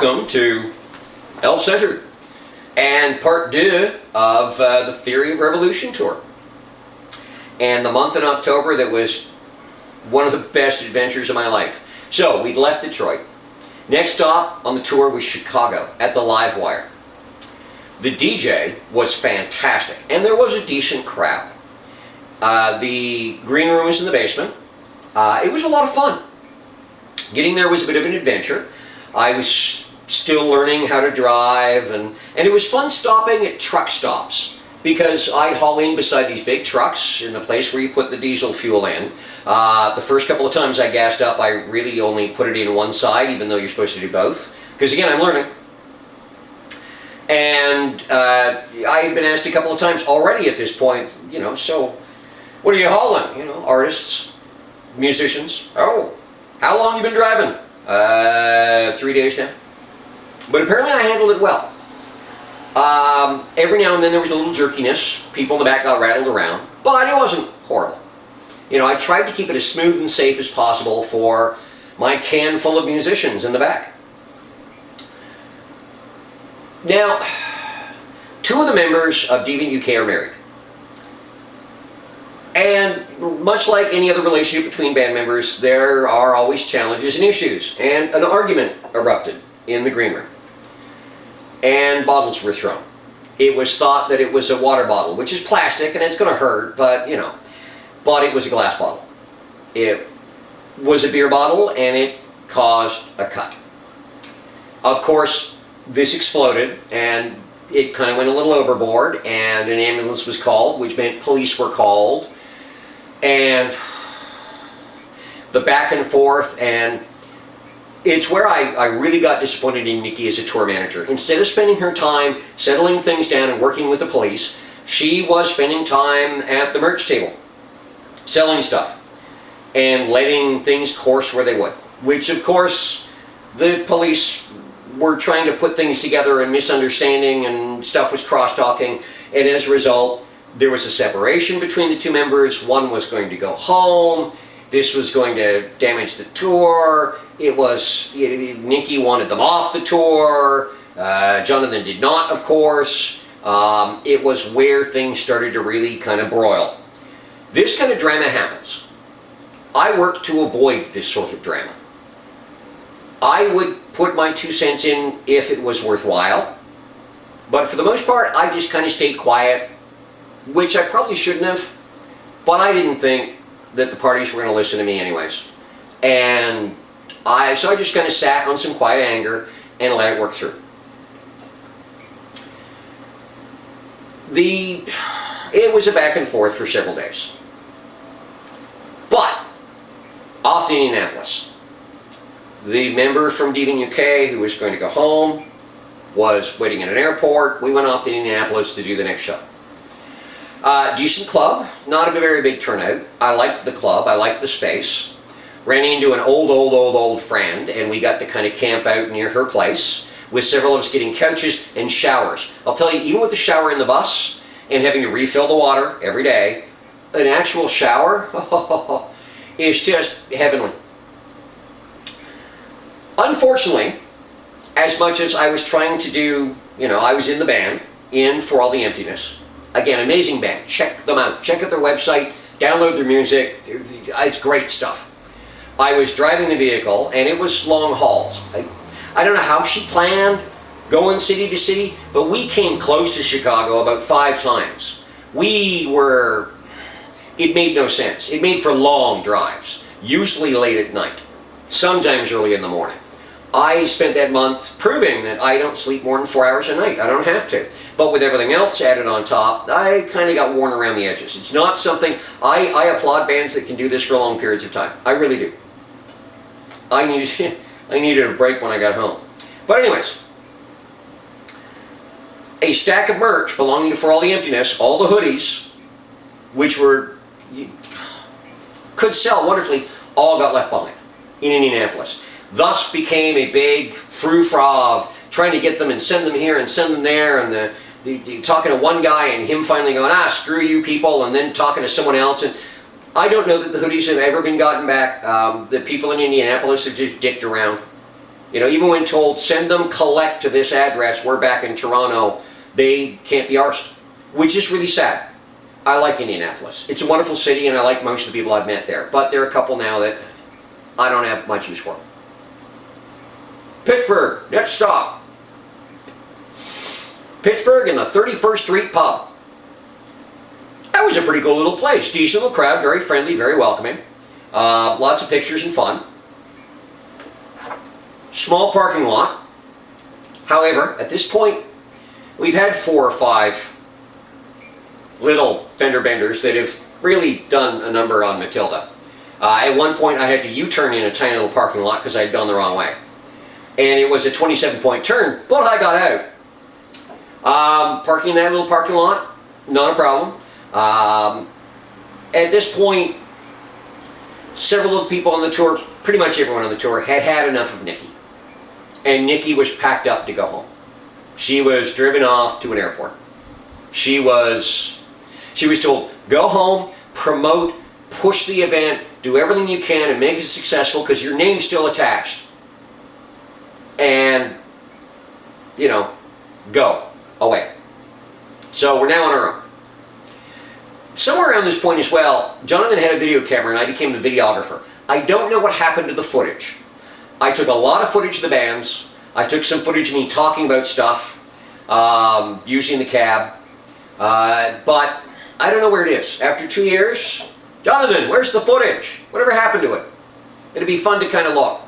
Welcome to Elf Center and part 2 of the Theory of Revolution tour. And the month in October that was one of the best adventures of my life. So we'd left Detroit. Next stop on the tour was Chicago at the Live Wire. The DJ was fantastic and there was a decent crowd. The green room was in the basement. It was a lot of fun. Getting there was a bit of an adventure. I was still learning how to drive, and it was fun stopping at truck stops because I'd haul in beside these big trucks in the place where you put the diesel fuel in. The first couple of times I gassed up, I really only put it in one side, even though you're supposed to do both, because again, I'm learning. And I had been asked a couple of times already at this point, so what are you hauling? Artists, musicians. Oh, how long you been driving? 3 days now. But apparently I handled it well. Every now and then there was a little jerkiness. People in the back got rattled around, but it wasn't horrible. I tried to keep it as smooth and safe as possible for my can full of musicians in the back. Now, 2 of the members of Deviant UK are married. And much like any other relationship between band members, there are always challenges and issues. And an argument erupted in the green room. And bottles were thrown. It was thought that it was a water bottle, which is plastic and it's going to hurt, but but it was a glass bottle. It was a beer bottle and it caused a cut. Of course, this exploded and it kind of went a little overboard, and an ambulance was called, which meant police were called. And the back and forth, and it's where I really got disappointed in Nikki as a tour manager. Instead of spending her time settling things down and working with the police, she was spending time at the merch table, selling stuff, and letting things course where they would. Which, of course, the police were trying to put things together and misunderstanding, and stuff was cross-talking, and as a result, there was a separation between the 2 members. One was going to go home. This was going to damage the tour. Nikki wanted them off the tour. Jonathan did not, of course. It was where things started to really kind of broil. This kind of drama happens. I work to avoid this sort of drama. I would put my 2 cents in if it was worthwhile. But for the most part, I just kind of stayed quiet, which I probably shouldn't have, but I didn't think that the parties were going to listen to me anyways. And so I just kind of sat on some quiet anger and let it work through. It was a back and forth for several days. But, off to Indianapolis. The member from Deviant UK who was going to go home was waiting at an airport. We went off to Indianapolis to do the next show. Decent club, not a very big turnout. I liked the club, I liked the space. Ran into an old friend, and we got to kind of camp out near her place, with several of us getting couches and showers. I'll tell you, even with the shower in the bus, and having to refill the water every day, an actual shower is just heavenly. Unfortunately, as much as I was trying to do, I was in the band, in For All the Emptiness. Again, amazing band. Check them out. Check out their website. Download their music. It's great stuff. I was driving the vehicle, and it was long hauls. I don't know how she planned going city to city, but we came close to Chicago about 5 times. It made no sense. It made for long drives, usually late at night, sometimes early in the morning. I spent that month proving that I don't sleep more than 4 hours a night. I don't have to. But with everything else added on top, I kind of got worn around the edges. It's not something, I applaud bands that can do this for long periods of time. I really do. I needed a break when I got home. But anyways, a stack of merch belonging to For All the Emptiness, all the hoodies, which could sell wonderfully, all got left behind in Indianapolis. Thus became a big frou-fra of trying to get them and send them here and send them there, and talking to one guy and him finally going, screw you people, and then talking to someone else. And I don't know that the hoodies have ever been gotten back. The people in Indianapolis have just dicked around. You know, even when told, send them collect to this address, we're back in Toronto, they can't be arsed, which is really sad. I like Indianapolis. It's a wonderful city, and I like most of the people I've met there. But there are a couple now that I don't have much use for. Pittsburgh, next stop. Pittsburgh and the 31st Street Pub. That was a pretty cool little place. Decent little crowd, very friendly, very welcoming. Lots of pictures and fun. Small parking lot. However, at this point, we've had 4 or 5 little fender benders that have really done a number on Matilda. At one point, I had to U-turn in a tiny little parking lot because I had gone the wrong way. And it was a 27-point turn, but I got out. Parking in that little parking lot, not a problem. At this point, several of the people on the tour, pretty much everyone on the tour, had had enough of Nikki. And Nikki was packed up to go home. She was driven off to an airport. She was told, go home, promote, push the event, do everything you can and make it successful because your name's still attached. And, you know, go away. So we're now on our own. Somewhere around this point as well, Jonathan had a video camera and I became the videographer. I don't know what happened to the footage. I took a lot of footage of the bands. I took some footage of me talking about stuff, using the cab. But I don't know where it is. After 2 years, Jonathan, where's the footage? Whatever happened to it? It'd be fun to kind of look.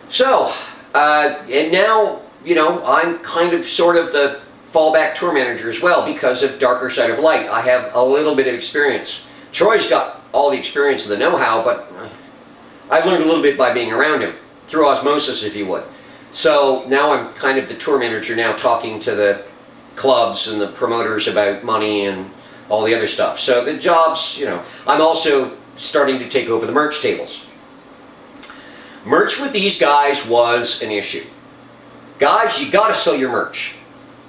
So, and now, you know, I'm kind of sort of the fallback tour manager as well because of Darker Side of Light. I have a little bit of experience. Troy's got all the experience and the know-how, but I've learned a little bit by being around him, through osmosis, if you would. So now I'm kind of the tour manager now, talking to the clubs and the promoters about money and all the other stuff. So the jobs, you know, I'm also starting to take over the merch tables. Merch with these guys was an issue. Guys, you got to sell your merch.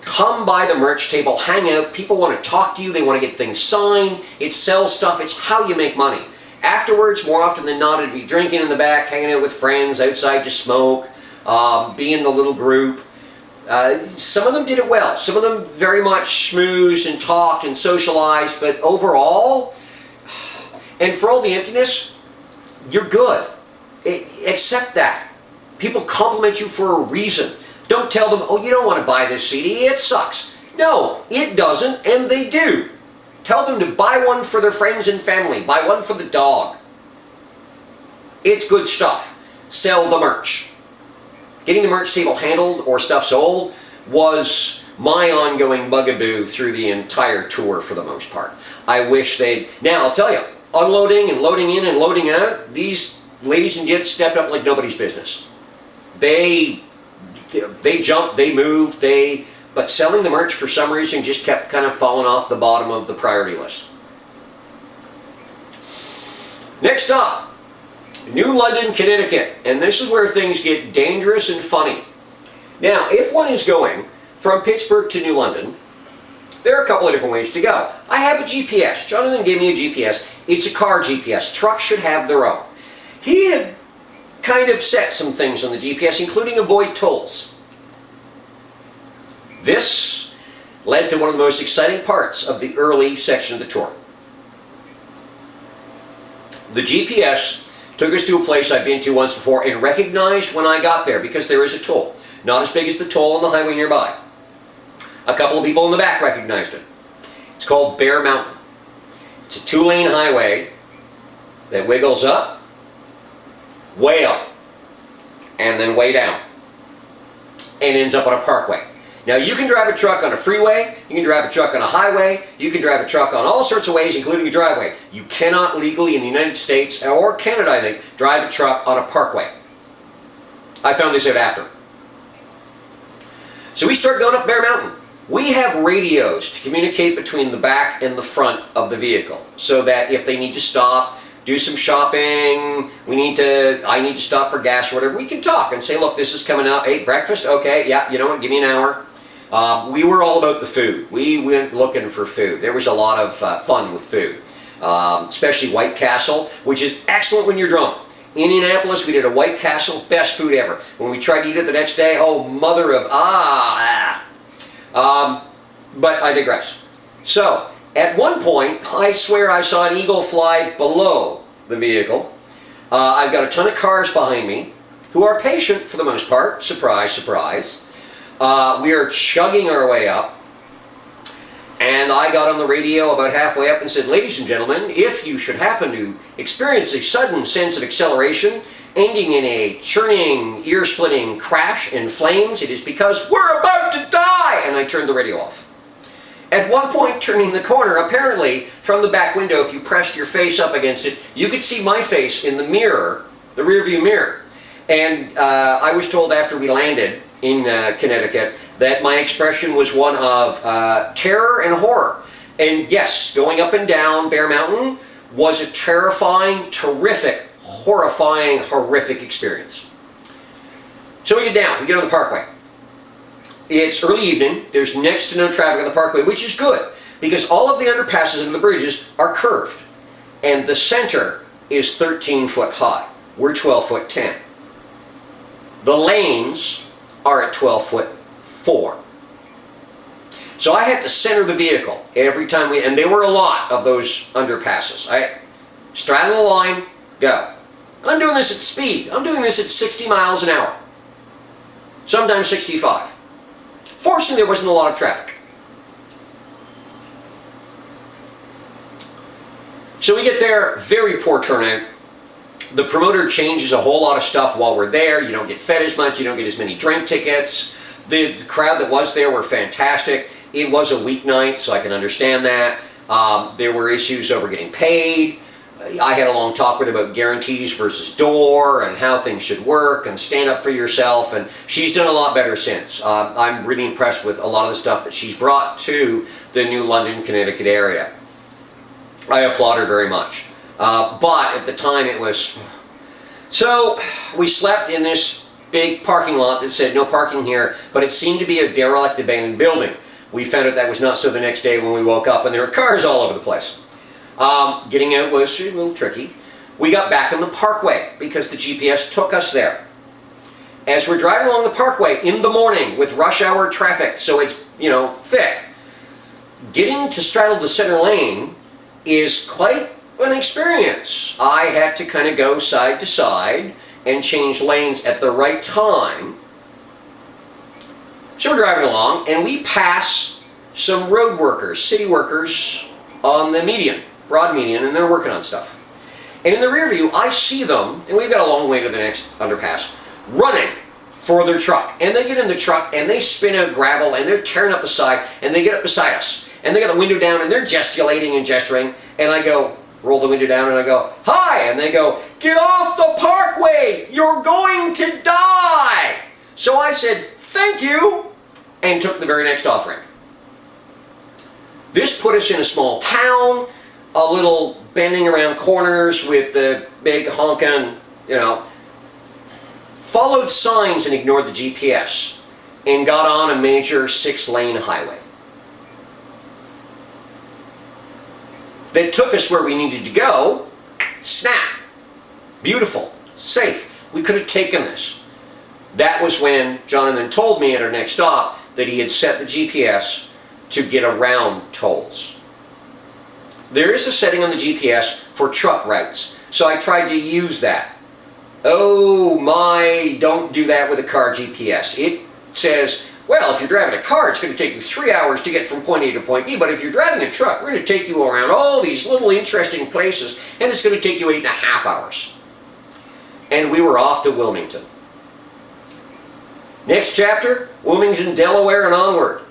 Come by the merch table, hang out. People want to talk to you. They want to get things signed. It sells stuff. It's how you make money. Afterwards, more often than not, it'd be drinking in the back, hanging out with friends outside to smoke, be in the little group. Some of them did it well. Some of them very much schmoozed and talked and socialized, but overall, and for all the emptiness, you're good. Accept that. People compliment you for a reason. Don't tell them, oh, you don't want to buy this CD, it sucks. No, it doesn't, and they do. Tell them to buy one for their friends and family. Buy one for the dog. It's good stuff. Sell the merch. Getting the merch table handled or stuff sold was my ongoing bugaboo through the entire tour for the most part. I wish they'd... Now, I'll tell you, unloading and loading in and loading out, these ladies and gents stepped up like nobody's business. They jumped, they moved, but selling the merch for some reason just kept kind of falling off the bottom of the priority list. Next up, New London, Connecticut. And this is where things get dangerous and funny. Now, if one is going from Pittsburgh to New London, there are a couple of different ways to go. I have a GPS. Jonathan gave me a GPS. It's a car GPS. Trucks should have their own. He had kind of set some things on the GPS, including avoid tolls. This led to one of the most exciting parts of the early section of the tour. The GPS took us to a place I'd been to once before and recognized when I got there because there is a toll. Not as big as the toll on the highway nearby. A couple of people in the back recognized it. It's called Bear Mountain. It's a 2-lane highway that wiggles up, way up, and then way down, and ends up on a parkway. Now, you can drive a truck on a freeway, you can drive a truck on a highway, you can drive a truck on all sorts of ways, including a driveway. You cannot legally in the United States, or Canada, I think, drive a truck on a parkway. I found this out after. So we start going up Bear Mountain. We have radios to communicate between the back and the front of the vehicle, so that if they need to stop, do some shopping, I need to stop for gas or whatever, we can talk and say, look, this is coming up. Hey, breakfast? Okay, yeah, you know what, give me an hour. We were all about the food. We went looking for food. There was a lot of fun with food, especially White Castle, which is excellent when you're drunk. Indianapolis, we did a White Castle, best food ever. When we tried to eat it the next day, oh, mother of but I digress. So, at one point, I swear I saw an eagle fly below the vehicle. I've got a ton of cars behind me who are patient for the most part. Surprise, surprise. We are chugging our way up. And I got on the radio about halfway up and said, ladies and gentlemen, if you should happen to experience a sudden sense of acceleration ending in a churning, ear-splitting crash in flames, it is because we're about to die! And I turned the radio off. At one point, turning the corner, apparently, from the back window, if you pressed your face up against it, you could see my face in the mirror, the rearview mirror. And I was told after we landed in Connecticut that my expression was one of terror and horror. And yes, going up and down Bear Mountain was a terrifying, terrific, horrifying, horrific experience. So we get down, we get on the parkway. It's early evening, there's next to no traffic on the parkway, which is good, because all of the underpasses and the bridges are curved. And the center is 13 foot high. We're 12 foot 10. The lanes are at 12 foot 4. So I had to center the vehicle every time and there were a lot of those underpasses. I straddle the line, go. I'm doing this at speed. I'm doing this at 60 miles an hour. Sometimes 65. Fortunately, there wasn't a lot of traffic. So we get there, very poor turnout. The promoter changes a whole lot of stuff while we're there. You don't get fed as much. You don't get as many drink tickets. The crowd that was there were fantastic. It was a weeknight, so I can understand that. There were issues over getting paid. I had a long talk with her about guarantees versus door and how things should work and stand up for yourself, and she's done a lot better since. I'm really impressed with a lot of the stuff that she's brought to the New London, Connecticut area. I applaud her very much. But at the time it was... So we slept in this big parking lot that said no parking here, but it seemed to be a derelict abandoned building. We found out that was not so the next day when we woke up and there were cars all over the place. Getting out was a little tricky. We got back on the parkway because the GPS took us there. As we're driving along the parkway in the morning with rush hour traffic, so it's, you know, thick, getting to straddle the center lane is quite an experience. I had to kind of go side to side and change lanes at the right time. So we're driving along and we pass some road workers, city workers on the median, broad median, and they're working on stuff. And in the rear view, I see them, and we've got a long way to the next underpass, running for their truck. And they get in the truck and they spin out gravel and they're tearing up the side and they get up beside us. And they got the window down and they're gesticulating and gesturing. And I go, roll the window down and I go, hi! And they go, get off the parkway! You're going to die! So I said, thank you! And took the very next off-ramp. This put us in a small town, a little bending around corners with the big honkin', you know, followed signs and ignored the GPS, and got on a major 6-lane highway that took us where we needed to go. Snap. Beautiful. Safe. We could have taken this. That was when Jonathan told me at our next stop that he had set the GPS to get around tolls. There is a setting on the GPS for truck routes, so I tried to use that. Oh my, don't do that with a car GPS. It says, well, if you're driving a car, it's going to take you 3 hours to get from point A to point B, but if you're driving a truck, we're going to take you around all these little interesting places, and it's going to take you 8.5 hours. And we were off to Wilmington. Next chapter, Wilmington, Delaware, and onward.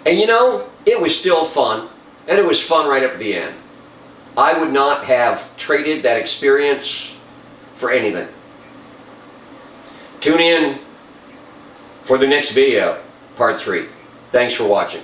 And you know, it was still fun, and it was fun right up to the end. I would not have traded that experience for anything. Tune in for the next video, part 3. Thanks for watching.